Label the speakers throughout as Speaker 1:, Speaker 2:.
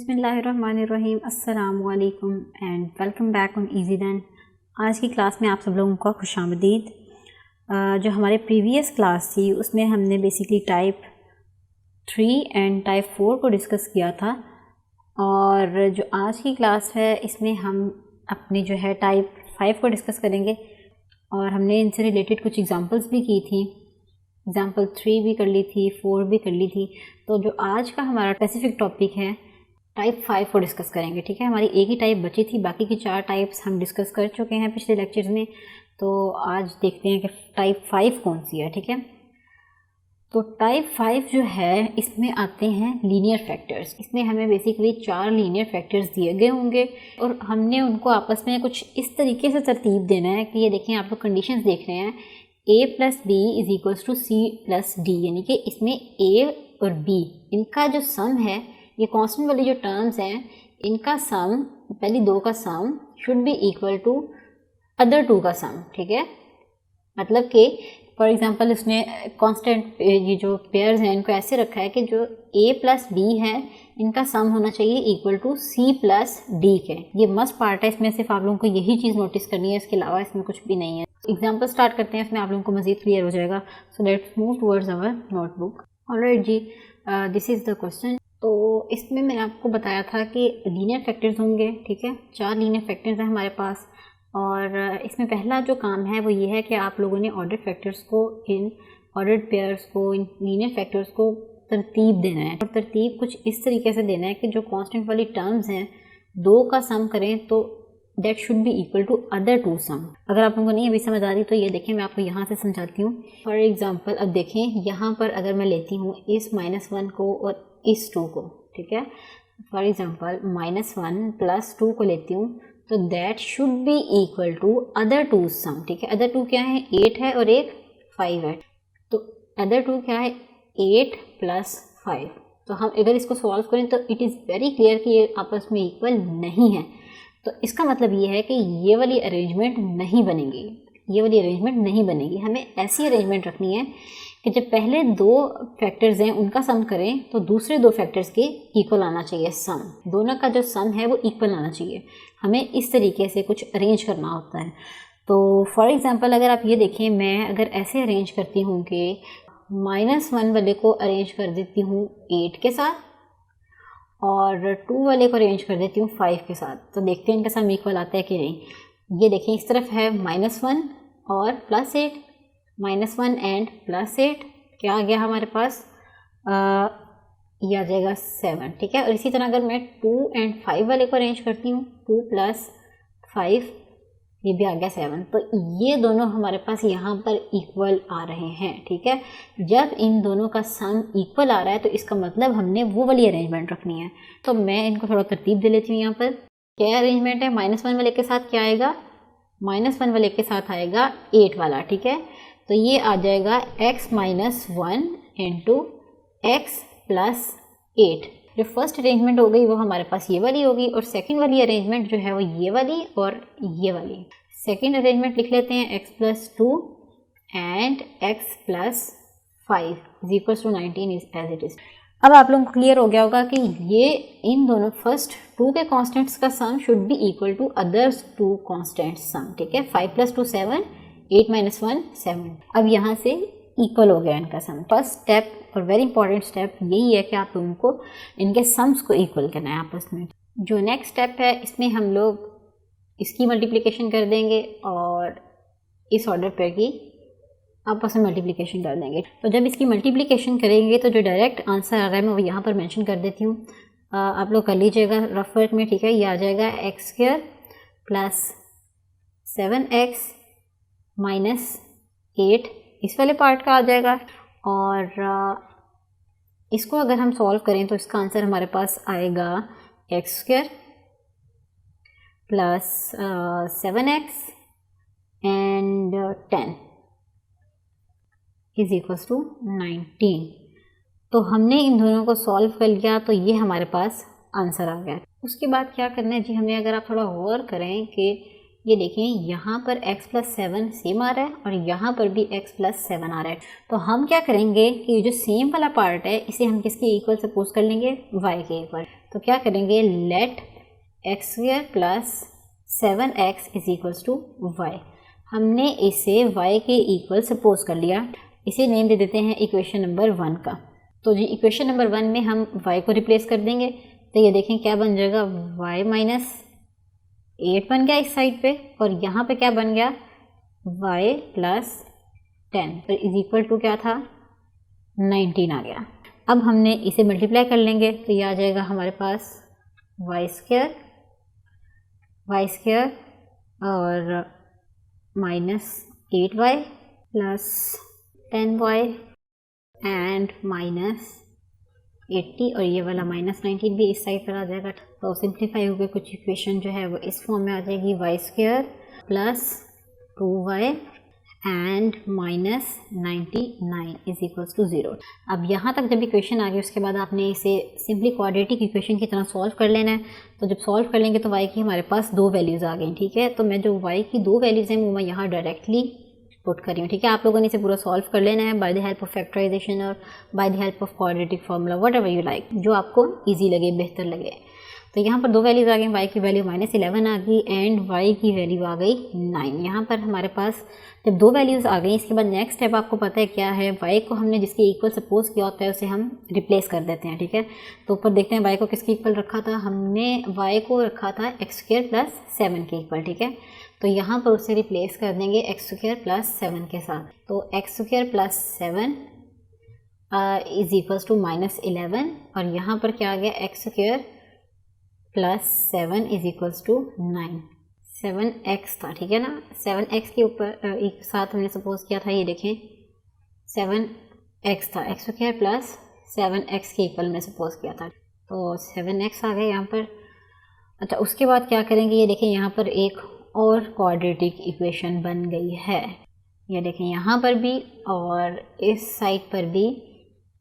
Speaker 1: बिस्मिल्लाहिर्रहमानिर्रहीम अस्सलामु अलैकुम and welcome back on easy learn. आज की क्लास में आप सब लोगों का खुशामदीद। जो हमारे प्रीवियस क्लास थी उसमें हमने बेसिकली टाइप 3 एंड टाइप 4 को डिस्कस किया था, और जो आज की क्लास है इसमें हम अपनी जो है टाइप 5 को डिस्कस करेंगे, और हमने इनसे रिलेटेड कुछ एग्जांपल्स भी की थी। एग्जांपल 3 भी कर ली थी, 4 भी कर ली थी। तो जो आज का हमारा स्पेसिफिक टॉपिक है टाइप 5 को डिस्कस करेंगे। ठीक है, हमारी एक ही टाइप बची थी, बाकी की 4 टाइप्स हम डिस्कस कर चुके हैं पिछले लेक्चर्स में। तो आज देखते हैं कि टाइप 5 कौन सी है। ठीक है, तो टाइप 5 जो है इसमें आते हैं लीनियर फैक्टर्स। इसमें हमें बेसिकली 4 लीनियर फैक्टर्स दिए गए होंगे और हमने उनको आपस में कुछ इस तरीके से तरतीब देना है कि ये देखें, आप लोग कंडीशंस देख रहे हैं a plus b is equals to c plus d, यानी कि इसमें a और b इनका जो सम है, ये कांस्टेंट वाली जो टर्म्स हैं इनका सम, पहली दो का sum should be equal to other two का सम। ठीक है, मतलब कि फॉर एग्जांपल इसने कांस्टेंट ये जो पेयर्स हैं इनको ऐसे रखा है कि जो a प्लस बी है इनका सम होना चाहिए equal to c plus d के। ये मस्ट पार्ट है, इसमें सिर्फ आप लोगों को यही चीज़ नोटिस करनी है, इसके अलावा इसमें कुछ भी नहीं है। एग्जाम्पल स्टार्ट करते हैं, इसमें आप लोगों को मज़ीद क्लियर हो जाएगा। So let's move towards our notebook. Alright जी, दिस इज़ द क्वेश्चन। तो इसमें मैंने आपको बताया था कि लीनियर फैक्टर्स होंगे। ठीक है, 4 लीनियर फैक्टर्स हैं हमारे पास, और इसमें पहला जो काम है वो ये है कि आप लोगों ने ऑर्डर फैक्टर्स को, इन ऑर्डर्ड पेयर्स को, इन लीनियर फैक्टर्स को तरतीब देना है। और तरतीब कुछ इस तरीके से देना है कि जो कांस्टेंट वाली टर्म्स हैं दो का सम करें तो that should be equal to other two sum. अगर आप लोगों को नहीं अभी समझ आ रही तो ये देखें, मैं आपको यहाँ से समझाती हूँ। फॉर एग्जांपल अब देखें, यहाँ पर अगर मैं लेती हूँ इस -1 को और इस 2 को, ठीक है, फॉर एग्जांपल -1 प्लस 2 को लेती हूँ, तो that should be equal to other two sum. ठीक है, अदर टू क्या है, 8 है और एक 5 है, तो अदर टू क्या है, 8 प्लस 5। तो हम अगर इसको सॉल्व करें तो इट इज़ वेरी क्लियर कि ये आपस में इक्वल नहीं है। तो इसका मतलब ये है कि ये वाली अरेंजमेंट नहीं बनेगी, ये वाली अरेंजमेंट नहीं बनेगी। हमें ऐसी अरेंजमेंट रखनी है कि जब पहले 2 फैक्टर्स हैं उनका सम करें तो दूसरे 2 फैक्टर्स के इक्वल आना चाहिए सम। दोनों का जो सम है वो इक्वल आना चाहिए। हमें इस तरीके से कुछ अरेंज करना होता है। तो फॉर एग्जांपल अगर आप ये देखें, मैं अगर ऐसे अरेंज करती हूँ कि -1 वाले को अरेंज कर देती हूँ 8 के साथ और 2 वाले को अरेंज कर देती हूँ 5 के साथ, तो देखते हैं इनका सम इक्वल आता है कि नहीं। ये देखें, इस तरफ है -1 और +8, -1 एंड +8 क्या आ गया हमारे पास, ये आ जाएगा 7। ठीक है, और इसी तरह अगर मैं 2 एंड 5 वाले को अरेंज करती हूँ, 2 + 5, ये भी आ गया 7। तो ये दोनों हमारे पास यहाँ पर इक्वल आ रहे हैं। ठीक है, जब इन दोनों का सम इक्वल आ रहा है तो इसका मतलब हमने वो वाली अरेंजमेंट रखनी है। तो मैं इनको थोड़ा तरतीब दे लेती हूँ। यहाँ पर क्या अरेंजमेंट है, -1 वाले के साथ क्या आएगा, -1 वाले के साथ आएगा 8 वाला। ठीक है, तो ये आ जाएगा x - 1 इंटू x + 8। जो फर्स्ट अरेंजमेंट हो गई वो हमारे पास ये वाली होगी, और सेकंड वाली अरेंजमेंट जो है वो ये वाली और ये वाली। सेकंड अरेंजमेंट लिख लेते हैं, x + 2 and x + 5 is equals to 19 as it is. अब आप लोगों को क्लियर हो गया होगा कि ये इन दोनों फर्स्ट 2 के कांस्टेंट्स का sum should be equal to others 2 constants sum. ठीक है, 5 + 2 7, 8 - 1 7। अब यहाँ से इक्वल हो गया इनका सम। फर्स्ट स्टेप और वेरी इंपॉर्टेंट स्टेप यही है कि आप लोगों को इनके सम्स को इक्वल करना है आपस में। जो नेक्स्ट स्टेप है इसमें हम लोग इसकी मल्टीप्लिकेशन कर देंगे और इस ऑर्डर पेयर की आपस में मल्टीप्लिकेशन कर देंगे। तो जब इसकी मल्टीप्लिकेशन करेंगे तो जो डायरेक्ट आंसर आ रहा है मैं वो यहाँ पर मेंशन कर देती हूँ, आप लोग कर लीजिएगा रफ वर्क में। ठीक है, ये आ जाएगा x² + 7x - 8, इस वाले पार्ट का आ जाएगा। और इसको अगर हम सॉल्व करें तो इसका आंसर हमारे पास आएगा x² + 7x and 10 is equals to 19। तो हमने इन दोनों को सॉल्व कर लिया, तो ये हमारे पास आंसर आ गया। उसके बाद क्या करना है जी, हमें अगर आप थोड़ा गौर करें कि ये देखें, यहाँ पर x + 7 सेम आ रहा है और यहाँ पर भी x + 7 आ रहा है। तो हम क्या करेंगे कि जो सेम वाला पार्ट है इसे हम किसके इक्वल सपोज कर लेंगे, y के इक्वल। तो क्या करेंगे, let x square plus 7x is equals to y. हमने इसे y के इक्वल सपोज कर लिया, इसे नेम दे देते हैं इक्वेशन नंबर 1 का। तो जी इक्वेशन नंबर 1 में हम y को रिप्लेस कर देंगे, तो ये देखें क्या बन जाएगा, y माइनस 8 बन गया इस साइड पे, और यहाँ पे क्या बन गया, y प्लस 10, तो इज इक्वल टू क्या था, 19 आ गया। अब हमने इसे मल्टीप्लाई कर लेंगे, तो ये आ जाएगा हमारे पास वाई स्क्वायर और minus 8y plus 10y and minus 80, और ये वाला माइनस 19 भी इस साइड पर आ जाएगा। तो सिंप्लीफाई हो गए कुछ इक्वेशन जो है वो इस फॉर्म में आ जाएगी, y square plus 2y and minus 99 is equals to 0। अब यहाँ तक जब इक्वेशन आ गई उसके बाद आपने इसे सिंपली क्वाड्रेटिक इक्वेशन की तरह सॉल्व कर लेना है। तो जब सॉल्व कर लेंगे तो y की हमारे पास 2 वैल्यूज़ आ गई, ठीक है। तो मैं जो y की 2 वैल्यूज़ हैं वो मैं यहाँ डायरेक्टली पुट कर रही हूँ, ठीक है। आप लोगों ने इसे पूरा सॉल्व कर लेना है by the help of factorisation और by the help of quadratic formula, whatever you like, जो आपको ईजी लगे, बेहतर लगे। तो यहाँ पर 2 वैल्यूज़ आ गई, y की वैल्यू माइनस 11 आ गई एंड y की वैल्यू आ गई 9। यहाँ पर हमारे पास जब 2 वैल्यूज़ आ गई, इसके बाद नेक्स्ट स्टेप आपको पता है क्या है, y को हमने जिसके इक्वल सपोज किया होता है उसे हम रिप्लेस कर देते हैं, ठीक है। तो ऊपर देखते हैं y को किसके इक्वल रखा था, हमने y को रखा था एक्स स्क्वायर प्लस 7 के इक्वल, ठीक है। तो यहाँ पर उसे रिप्लेस कर देंगे एक्स स्क्वायर प्लस 7 के साथ। तो x square plus 7 is equals to minus 11, और यहाँ पर क्या आ गया, x square plus 7 is equals to 9। 7x था, ठीक है ना। 7x के ऊपर एक साथ हमने सपोज किया था, ये देखें 7x था, एक्स स्क्वायर प्लस 7x के इक्वल में सपोज किया था, तो 7x आ गया यहाँ पर। अच्छा, उसके बाद क्या करेंगे, ये देखें यहाँ पर एक और क्वाड्रेटिक इक्वेशन बन गई है, ये देखें यहाँ पर भी और इस साइड पर भी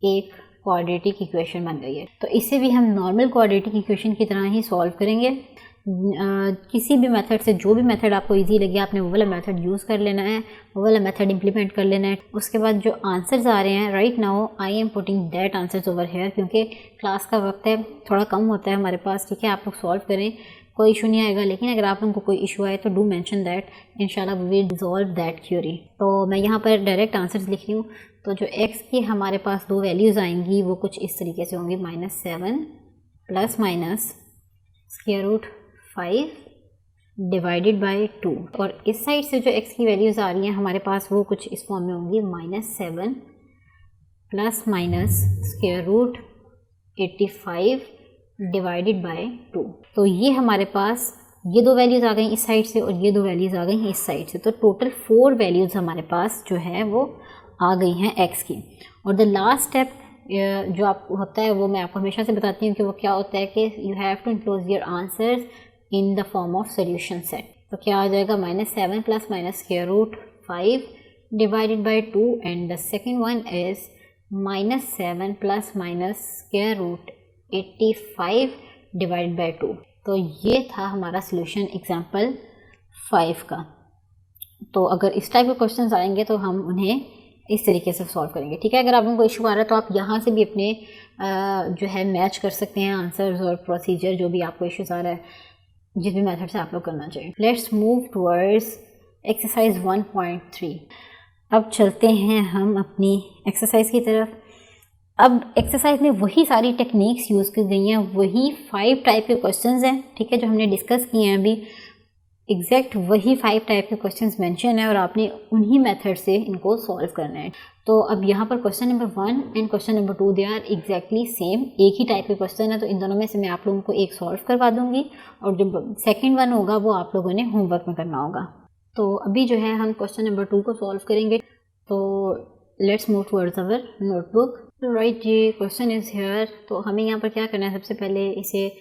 Speaker 1: एक क्वाड्रेटिक इक्वेशन बन गई है। तो इसे भी हम नॉर्मल क्वाड्रेटिक इक्वेशन की तरह ही सॉल्व करेंगे। किसी भी मेथड से, जो भी मेथड आपको इजी लगे, आपने वो वाला मेथड यूज़ कर लेना है, वो वाला मेथड इंप्लीमेंट कर लेना है। उसके बाद जो आंसर्स आ रहे हैं right now, I am putting that answers over here, क्योंकि क्लास का वक्त है, थोड़ा कम होता है हमारे पास, ठीक है। आप लोग सॉल्व करें, कोई इशू नहीं आएगा, लेकिन अगर आप लोगों को कोई इशू आए तो डू मेंशन दैट, इंशाल्लाह we will resolve that query. तो मैं यहाँ पर डायरेक्ट आंसर्स लिख रही हूँ। तो जो x की हमारे पास 2 वैल्यूज़ आएंगी वो कुछ इस तरीके से होंगी, -7 plus minus square root 5 divided by 2, और इस साइड से जो x की वैल्यूज़ आ रही हैं हमारे पास वो कुछ इस फॉर्म में होंगी, -7 plus minus square root 85 divided by 2। तो ये हमारे पास ये 2 वैल्यूज़ आ गई इस साइड से और ये 2 वैल्यूज़ आ गई इस साइड से। तो टोटल 4 वैल्यूज़ हमारे पास जो है वो आ गई हैं x की। और द लास्ट स्टेप जो आप होता है वो मैं आपको हमेशा से बताती हूँ कि वो क्या होता है कि you have to enclose your answers in the form of solution set. तो क्या आ जाएगा, -7 plus minus square root 5 divided by 2, and the second one is -7 plus minus square root 85 divided by 2। तो ये था हमारा सोल्यूशन एग्जाम्पल 5 का। तो अगर इस टाइप के क्वेश्चंस आएंगे तो हम उन्हें इस तरीके से सॉल्व करेंगे, ठीक है। अगर आप लोगों को इशू आ रहा है तो आप यहाँ से भी अपने जो है मैच कर सकते हैं आंसर्स और प्रोसीजर, जो भी आपको इश्यूज आ रहा है, जिस भी मेथड से आप लोग करना चाहिए। Let's move towards exercise 1.3। अब चलते हैं हम अपनी एक्सरसाइज की तरफ। अब एक्सरसाइज में वही सारी टेक्निक्स यूज़ की गई हैं, वही 5 टाइप के क्वेश्चंस हैं, ठीक है, जो हमने डिस्कस किए हैं अभी। एग्जैक्ट वही 5 टाइप के क्वेश्चंस मेंशन है और आपने उन्हीं मेथड से इनको सॉल्व करना है। तो अब यहाँ पर question number 1 and question number 2 they are exactly same, एक ही टाइप के क्वेश्चन है। तो इन दोनों में से मैं आप लोगों को एक सॉल्व करवा दूंगी और जो सेकेंड वन होगा वो आप लोगों ने होमवर्क में करना होगा। तो अभी जो है हम क्वेश्चन नंबर 2 को सॉल्व करेंगे। तो let's move towards our notebook. Right जी, क्वेश्चन इज हियर। तो हमें यहाँ पर क्या करना है, सबसे पहले इसे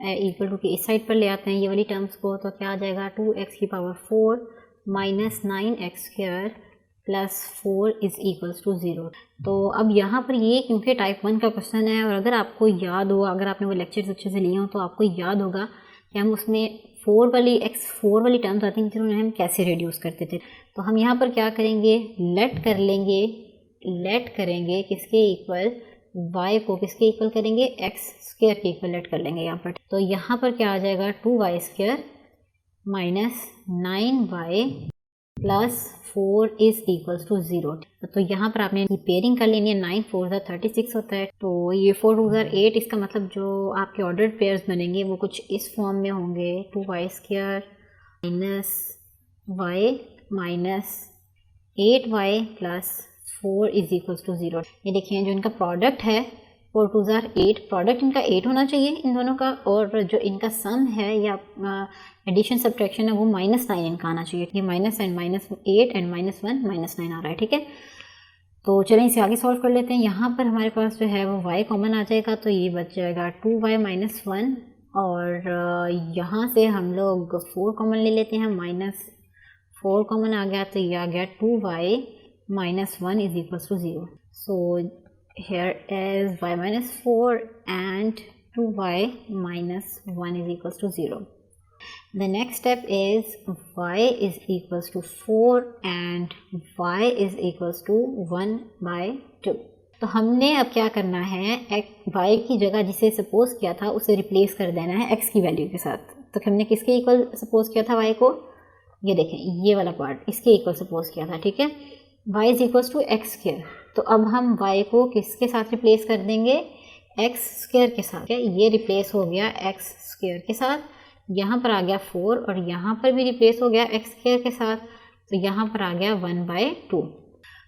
Speaker 1: इक्वल टू के इस साइड पर ले आते हैं ये वाली टर्म्स को। तो क्या आ जाएगा, 2x की power 4 minus 9x square plus 4 is equals to 0। तो अब यहाँ पर ये क्योंकि टाइप 1 का क्वेश्चन है और अगर आपको याद हो, अगर आपने वो लेक्चर्स अच्छे से लिए हो तो आपको याद होगा कि हम उसमें 4 वाली टर्म्स आती हैं जिन्होंने हम कैसे रिड्यूस करते थे। तो हम यहाँ पर क्या करेंगे, लेट करेंगे किसके इक्वल, y को किसके इक्वल करेंगे, एक्स स्क्वायर के इक्वल लेट कर लेंगे यहाँ पर। तो यहाँ पर क्या आ जाएगा 2y² minus 9y plus 4 is equals to 0। तो यहाँ पर आपने पेयरिंग कर लेनी है, 9 4 36 होता है, तो ये 4 2 8। इसका मतलब जो आपके ऑर्डर्ड पेयर्स बनेंगे वो कुछ इस फॉर्म में होंगे, 2y² minus y minus 8y plus 4 is equals to 0। ये देखिए जो इनका प्रोडक्ट है 4 2 8, प्रोडक्ट इनका 8 होना चाहिए इन दोनों का, और जो इनका सम है या एडिशन सब्ट्रैक्शन है वो -9 इनका आना चाहिए। ये -9 -8 एंड -1 -9 आ रहा है, ठीक है। तो चलें इसे आगे सॉल्व कर लेते हैं। यहाँ पर हमारे पास जो है वो y कॉमन आ जाएगा, तो ये बच जाएगा 2y - 1, और यहाँ से हम लोग 4 कॉमन ले लेते हैं, -4 कॉमन आ गया, तो ये आ गया 2y - 1 is equals to 0। So here is y minus 4 and 2y minus 1 is equals to 0. The next step is y is equals to 4 and y is equals to 1 by 2. तो हमने अब क्या करना है, y की जगह जिसे सपोज किया था उसे रिप्लेस कर देना है x की वैल्यू के साथ। तो हमने किसके इक्वल सपोज किया था y को, ये देखें ये वाला पार्ट, इसके इक्वल सपोज किया था, ठीक है। y is equals to x square, तो अब हम y को किसके साथ रिप्लेस कर देंगे, एक्स स्क्वायर के साथ। ये रिप्लेस हो गया एक्स स्क्वायर के साथ, यहाँ पर आ गया 4 और यहाँ पर भी रिप्लेस हो गया एक्स स्क्वायर के साथ, तो यहाँ पर आ गया 1/2।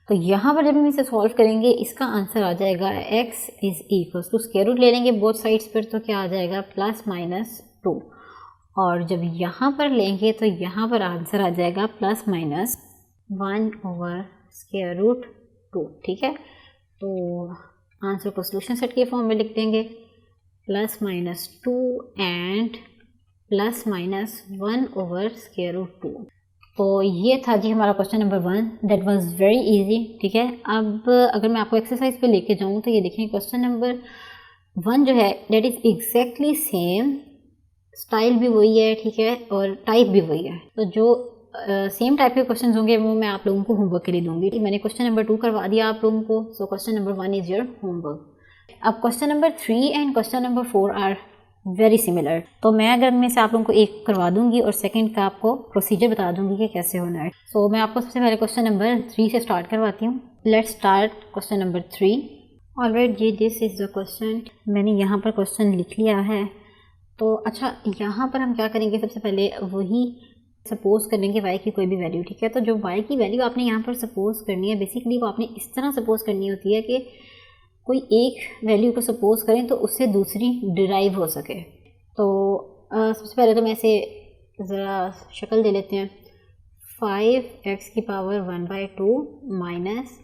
Speaker 1: तो यहाँ पर जब हम इसे सॉल्व करेंगे इसका आंसर आ जाएगा x is equals to, square root ले लेंगे बोथ साइड्स पर, तो क्या आ जाएगा +-2, और जब यहाँ पर लेंगे तो यहाँ पर आंसर आ जाएगा +-1/√2, ठीक है। तो आंसर को सोल्यूशन सेट के फॉर्म में लिख देंगे, +-2 एंड +-1/√2। तो ये था जी हमारा question number 1, that was very easy, ठीक है। अब अगर मैं आपको एक्सरसाइज पे लेके जाऊँ तो ये देखें क्वेश्चन नंबर 1 जो है that is exactly same, style भी वही है, ठीक है, और टाइप भी वही है। तो जो सेम टाइप के क्वेश्चन होंगे वो मैं आप लोगों को होमवर्क के लिए दूंगी। मैंने क्वेश्चन नंबर 2 करवा दिया आप लोगों को, so question number 1 is your homework. अब question number 3 and question number 4 are very similar, तो मैं अगर में से आप लोगों को एक करवा दूंगी और सेकंड का आपको प्रोसीजर बता दूंगी कि कैसे होना है। सो मैं आपको सबसे पहले क्वेश्चन नंबर 3 से स्टार्ट करवाती हूँ। Let's start question number 3। Alright जी, दिस इज़ द क्वेश्चन। मैंने यहाँ पर क्वेश्चन लिख लिया है। तो अच्छा, यहाँ पर हम क्या करेंगे, सबसे पहले वही सपोज कर लेंगे y की कोई भी वैल्यू, ठीक है। तो जो y की वैल्यू आपने यहाँ पर सपोज करनी है, बेसिकली वो आपने इस तरह सपोज करनी होती है कि कोई एक वैल्यू को सपोज करें तो उससे दूसरी डिराइव हो सके। तो सबसे पहले तो मैं इसे ज़रा शक्ल दे लेते हैं, 5x की पावर 1/2 माइनस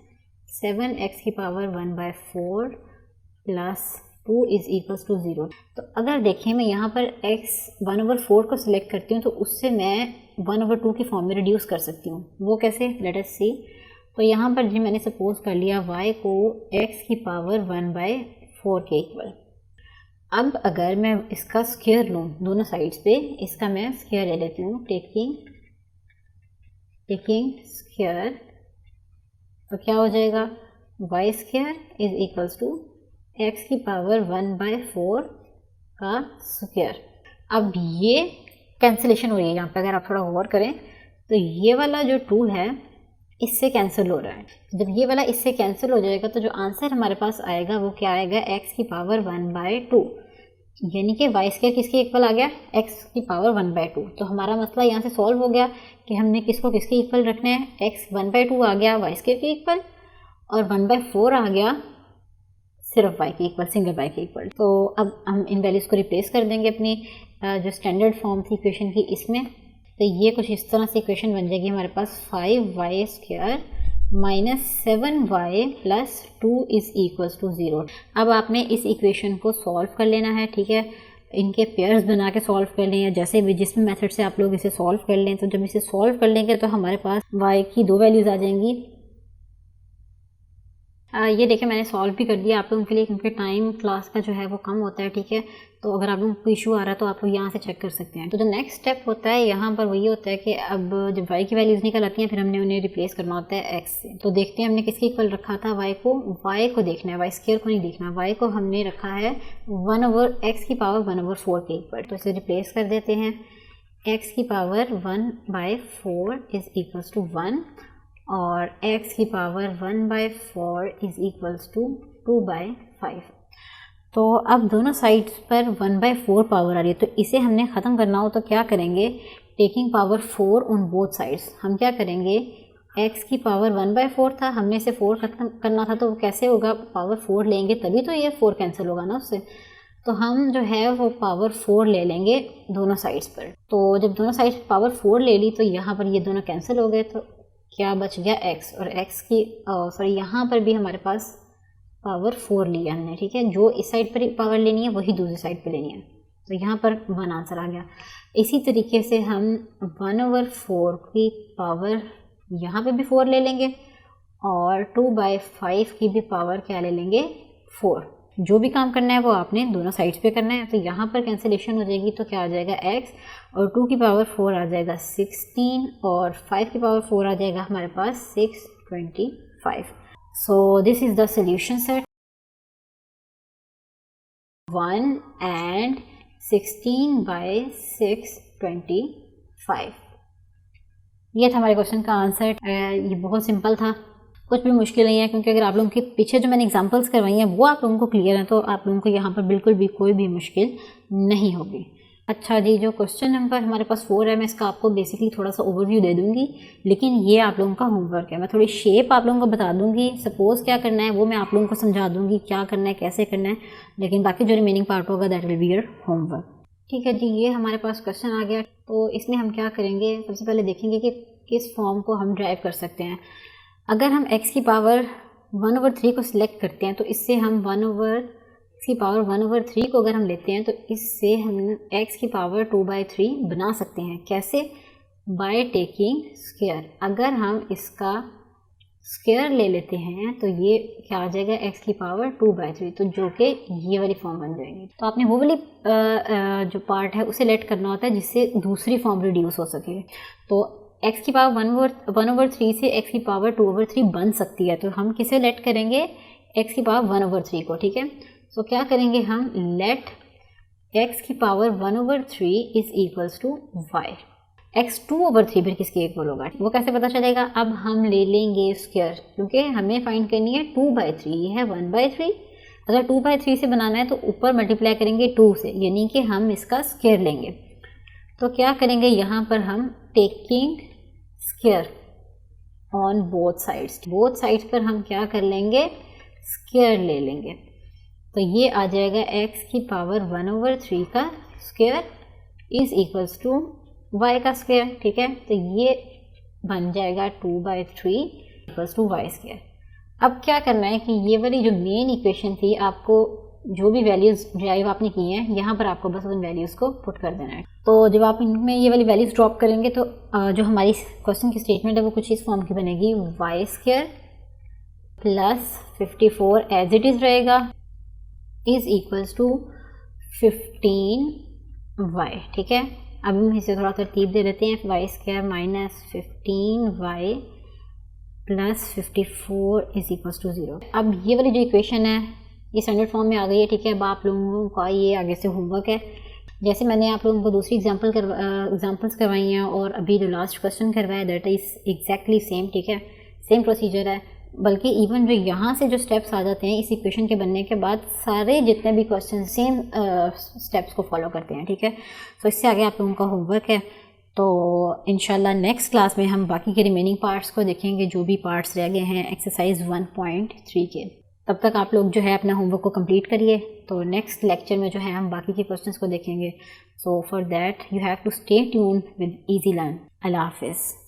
Speaker 1: 7x की power 1/4 plus 2 is equals to 0। तो अगर देखें मैं यहाँ पर x 1/4 को सिलेक्ट करती हूँ तो उससे मैं 1/2 की फॉर्म में रिड्यूस कर सकती हूँ। वो कैसे, लेट अस सी। तो यहाँ पर जी मैंने सपोज कर लिया y को x की पावर 1/4 के इक्वल। अब अगर मैं इसका स्क्वायर लूँ दोनों साइड्स पे, इसका मैं स्क्वायर ले लेती हूँ, टेकिंग स्क्वायर, तो क्या हो जाएगा, y square is equals to x की पावर 1/4 का स्क्वायर। अब ये कैंसिलेशन हो रही है यहाँ पे, अगर आप थोड़ा गौर करें तो ये वाला जो 2 है इससे कैंसिल हो रहा है। जब ये वाला इससे कैंसिल हो जाएगा तो जो आंसर हमारे पास आएगा वो क्या आएगा, x की पावर 1/2, यानी कि y स्क्वायर किसके इक्वल आ गया, x की पावर 1/2। तो हमारा मसला यहाँ से सॉल्व हो गया कि हमने किसको किसके इक्वल रखना है, x 1/2 आ गया y स्क्वायर के इक्वल, और 1/4 आ गया सिर्फ y के इक्वल, सिंगल y के इक्वल। तो अब हम इन वैल्यूज़ को रिप्लेस कर देंगे अपनी जो स्टैंडर्ड फॉर्म थी इक्वेशन की इसमें। तो ये कुछ इस तरह से इक्वेशन बन जाएगी हमारे पास, 5y square minus 7y plus 2 is equals to 0। अब आपने इस इक्वेशन को सॉल्व कर लेना है, ठीक है। इनके पेयर्स बना के सॉल्व कर लें या जैसे भी जिस भी मेथड से आप लोग इसे सॉल्व कर लें। तो जब इसे सॉल्व कर लेंगे तो हमारे पास y की 2 वैल्यूज़ आ जाएंगी, ये देखिए मैंने सॉल्व भी कर दिया आप लोगों के लिए, क्योंकि टाइम क्लास का जो है वो कम होता है, ठीक है। तो अगर आप लोगों को इशू आ रहा है तो आप लोग यहाँ से चेक कर सकते हैं। तो जो नेक्स्ट स्टेप होता है यहाँ पर वही होता है कि अब जब y की वैल्यूज़ निकल आती हैं फिर हमने उन्हें रिप्लेस करना होता है x से। तो देखते हैं हमने किसके इक्वल रखा था, y को देखना है, y स्क्वायर को नहीं देखना। y को हमने रखा है 1/x की पावर 1/4 के इक्वल। तो इसे रिप्लेस कर देते हैं। x की पावर 1/4 इज इक्वल्स टू 1 और x की पावर 1/4 इज इक्वल्स टू 2/5। तो अब दोनों साइड्स पर 1/4 पावर आ रही है, तो इसे हमने ख़त्म करना हो तो क्या करेंगे, taking power 4 on both sides. हम क्या करेंगे, x की पावर 1/4 था, हमने इसे 4 खत्म करना था, तो कैसे होगा, पावर 4 लेंगे तभी तो ये 4 कैंसिल होगा ना उससे। तो हम जो है वो पावर 4 ले लेंगे दोनों साइड्स पर। तो जब दोनों साइड्स पावर 4 ले ली तो यहाँ पर ये दोनों कैंसिल हो गए, तो क्या बच गया x, और x की सॉरी यहाँ पर भी हमारे पास पावर 4 लिया हमने, ठीक है। जो इस साइड पर पावर लेनी है वही दूसरी साइड पे लेनी है, तो यहाँ पर 1 आंसर आ गया। इसी तरीके से हम 1/4 की पावर यहाँ पे भी 4 ले लेंगे और 2/5 की भी पावर क्या ले लेंगे, 4। जो भी काम करना है वो आपने दोनों साइड्स पे करना है। तो यहाँ पर कैंसिलेशन हो जाएगी, तो क्या आ जाएगा x, और 2 की पावर 4 आ जाएगा 16 और 5 की पावर 4 आ जाएगा हमारे पास 625। So this is the solution set 1 and 16/625। ये था हमारे क्वेश्चन का आंसर। ये बहुत सिंपल था, कुछ भी मुश्किल नहीं है, क्योंकि अगर आप लोगों के पीछे जो मैंने एग्जांपल्स करवाई हैं वो आप लोगों को क्लियर है तो आप लोगों को यहाँ पर बिल्कुल भी कोई भी मुश्किल नहीं होगी। अच्छा जी, जो क्वेश्चन नंबर हमारे पास 4 है, मैं इसका आपको बेसिकली थोड़ा सा ओवरव्यू दे दूंगी, लेकिन ये आप लोगों का होमवर्क है। मैं थोड़ी शेप आप लोगों को बता दूंगी, सपोज क्या करना है वो मैं आप लोगों को समझा दूंगी, क्या करना है कैसे करना है, लेकिन बाकी जो रिमेनिंग पार्ट होगा that will be your homework. ठीक है जी, ये हमारे पास क्वेश्चन आ गया। तो इसमें हम क्या करेंगे, सबसे पहले देखेंगे कि किस फॉर्म को हम ड्राइव कर सकते हैं। अगर हम x की पावर 1/3 को सिलेक्ट करते हैं तो इससे हम 1/x की पावर 1/3 को अगर हम लेते हैं तो इससे हम x की पावर 2/3 बना सकते हैं। कैसे, बाय टेकिंग स्क्वायर। अगर हम इसका स्क्वायर ले लेते हैं तो ये क्या आ जाएगा, x की पावर 2/3, तो जो कि ये वाली फॉर्म बन जाएगी। तो आपने वो वाली जो पार्ट है उसे लेट करना होता है जिससे दूसरी फॉर्म रिड्यूस हो सके। तो x की पावर 1/3 से x की पावर 2/3 बन सकती है, तो हम किसे लेट करेंगे, x की पावर 1/3 को, ठीक है। तो क्या करेंगे हम, लेट x की power 1/3 is equals to y। x 2/3 फिर किसके इक्वल होगा, वो कैसे पता चलेगा, अब हम ले लेंगे स्क्वायर, क्योंकि हमें फाइंड करनी है 2/3, ये है 1/3। अगर 2/3 से बनाना है तो ऊपर मल्टीप्लाई करेंगे 2 से, यानी कि हम इसका स्क्वायर लेंगे। तो क्या करेंगे, यहाँ पर हम taking square on both sides पर हम क्या कर लेंगे, स्क्वायर ले लेंगे। तो ये आ जाएगा x की पावर 1/3 का square is equals to y का स्क्वायर, ठीक है। तो ये बन जाएगा 2/3 इक्वल्स टू y स्क्वायर। अब क्या करना है कि ये वाली जो मेन इक्वेशन थी, आपको जो भी वैल्यूज़ ड्राइव आपने की हैं यहाँ पर आपको बस उन वैल्यूज़ को पुट कर देना है। तो जब आप इनमें ये वाली वैल्यूज़ ड्रॉप करेंगे तो जो हमारी क्वेश्चन की स्टेटमेंट है वो कुछ इस फॉर्म की बनेगी, y square plus 54 as it is रहेगा इज़ इक्वल्स टू 15y, ठीक है। अब हम इसे थोड़ा तरतीब दे देते हैं, y square minus 15y plus 54 is equals to 0। अब ये वाली जो इक्वेशन है ये स्टैंडर्ड फॉर्म में आ गई है, ठीक है। अब आप लोगों का ये आगे से होमवर्क है, जैसे मैंने आप लोगों को दूसरी एग्जांपल्स करवाई हैं और अभी जो लास्ट क्वेश्चन करवाया दैट इज़ एग्जैक्टली सेम, ठीक है। सेम प्रोसीजर है, बल्कि इवन जो यहाँ से जो स्टेप्स आ जाते हैं इस इक्वेशन के बनने के बाद सारे जितने भी क्वेश्चन सेम स्टेप्स को फॉलो करते हैं, ठीक है। तो इससे आगे आप लोगों का होमवर्क है। तो इंशाल्लाह नेक्स्ट क्लास में हम बाकी के रिमेनिंग पार्ट्स को देखेंगे, जो भी पार्ट्स रह गए हैं एक्सरसाइज 1.3 के। तब तक आप लोग जो है अपना होमवर्क को कंप्लीट करिए। तो नेक्स्ट लेक्चर में जो है हम बाकी के क्वेश्चंस को देखेंगे। So for that you have to stay tune with Easy Learn. अल्लाह हाफिज़।